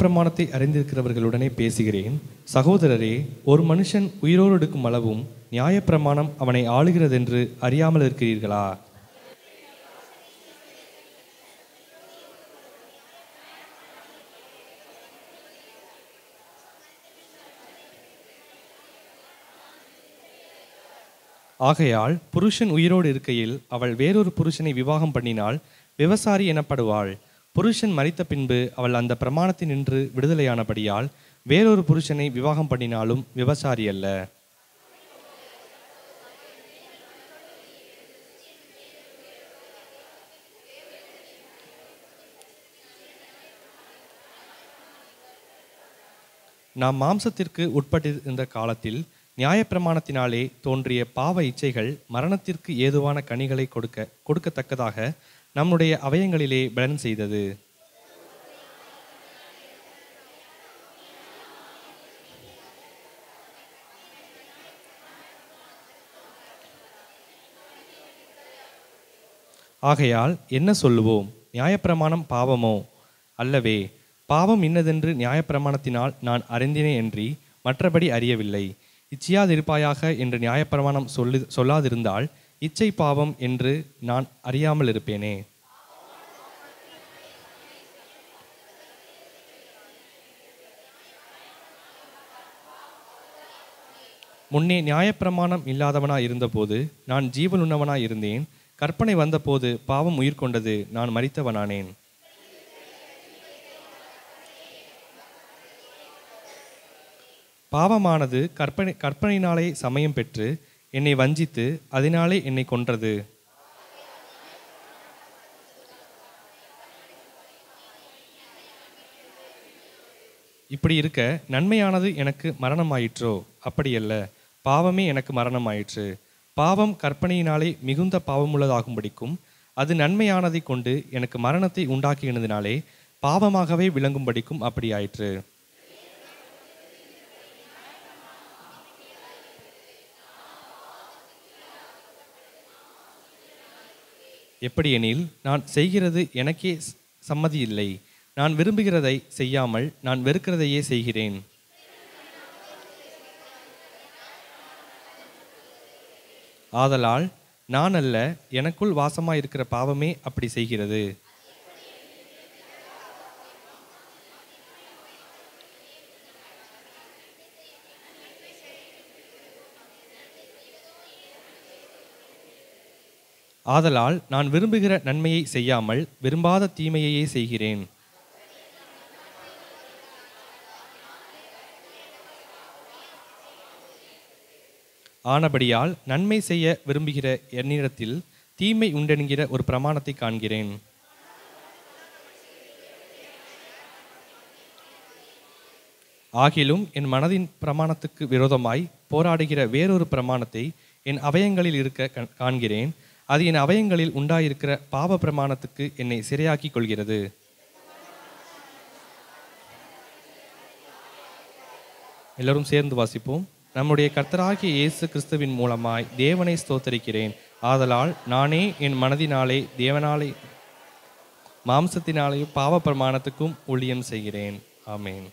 பிரமாணத்தை அறிந்திருக்கிறவர்களுடனே பேசுகிறேன். சகோதரரே, ஒரு மனுஷன் உயிரோடு இருக்கும் அளவும் நியாயப்பிரமாணம் அவனை ஆளுகிறதென்று அறியாமல் இருக்கிறீர்களா? ஆகையால் புருஷன் உயிரோடு இருக்கையில் அவள் வேறொரு புருஷனை விவாகம் பண்ணினால் விபசாரி எனப்படுவாள். புருஷன் மரித்த பின்பு அவள் அந்த பிரமாணத்தினின்று விடுதலையானபடியால் வேறொரு புருஷனை விவாகம் பண்ணினாலும் விபசாரி அல்ல. நாம் மாம்சத்திற்கு உட்பட்டிருந்த காலத்தில் நியாயப்பிரமாணத்தினாலே தோன்றிய பாவ இச்சைகள் மரணத்திற்கு ஏதுவான கனிகளை கொடுக்கத்தக்கதாக நம்முடைய அவயங்களிலே பலன் செய்தது. ஆகையால் என்ன சொல்லுவோம்? நியாயப்பிரமாணம் பாவமோ? அல்லவே. பாவம் இன்னதென்று நியாயப்பிரமாணத்தினால் நான் அறிந்தினேன் என்றி மற்றபடி அறியவில்லை. இச்சையாதிருப்பாயாக என்று நியாயப்பிரமாணம் சொல்லாதிருந்தால் இச்சை பாவம் என்று நான் அறியாமல் இருப்பேனே. முன்னே நியாயப்பிரமாணம் இல்லாதவனாய் இருந்தபோது நான் ஜீவனுள்ளவனாய் இருந்தேன். கற்பனை வந்தபோது பாவம் உயிர் கொண்டது, நான் மரித்தவனானேன். பாவமானது கற்பனையினாலே சமயம் பெற்று என்னை வஞ்சித்து அதனாலே என்னை கொன்றது. இப்படி இருக்க நன்மையானது எனக்கு மரணமாயிற்றோ? அப்படியல்ல, பாவமே எனக்கு மரணமாயிற்று. பாவம் கற்பனையினாலே மிகுந்த பாவமுள்ளதாகும்படிக்கும் அது நன்மையானதை கொண்டு எனக்கு மரணத்தை உண்டாக்கினதினாலே பாவமாகவே விளங்கும்படிக்கும் அப்படி ஆயிற்று. எப்படியெனில், நான் செய்கிறது எனக்கே சம்மதி இல்லை. நான் விரும்புகிறதை செய்யாமல் நான் வெறுக்கிறதையே செய்கிறேன். ஆதலால் நான் அல்ல, எனக்குள் வாசமாயிருக்கிற பாவமே அப்படி செய்கிறது. ஆதலால் நான் விரும்புகிற நன்மையை செய்யாமல் விரும்பாத தீமையையே செய்கிறேன். ஆனபடியால் நன்மை செய்ய விரும்புகிற என்னிடத்தில் தீமை உண்டென்கிற ஒரு பிரமாணத்தை காண்கிறேன். ஆகிலும் என் மனதின் பிரமாணத்துக்கு விரோதமாய் போராடுகிற வேறொரு பிரமாணத்தை என் அவயங்களில் இருக்க காண்கிறேன். அது என் அவயங்களில் உண்டாயிருக்கிற பாவ பிரமாணத்துக்கு என்னை சிறையாக்கி கொள்கிறது. எல்லோரும் சேர்ந்து வாசிப்போம். நம்முடைய கர்த்தராகிய இயேசு கிறிஸ்துவின் மூலமாய் தேவனை ஸ்தோத்தரிக்கிறேன். ஆதலால் நானே என் மனதினாலே தேவனாலே மாம்சத்தினாலே பாவ பிரமாணத்துக்கும் ஊழியம் செய்கிறேன். ஆமேன்.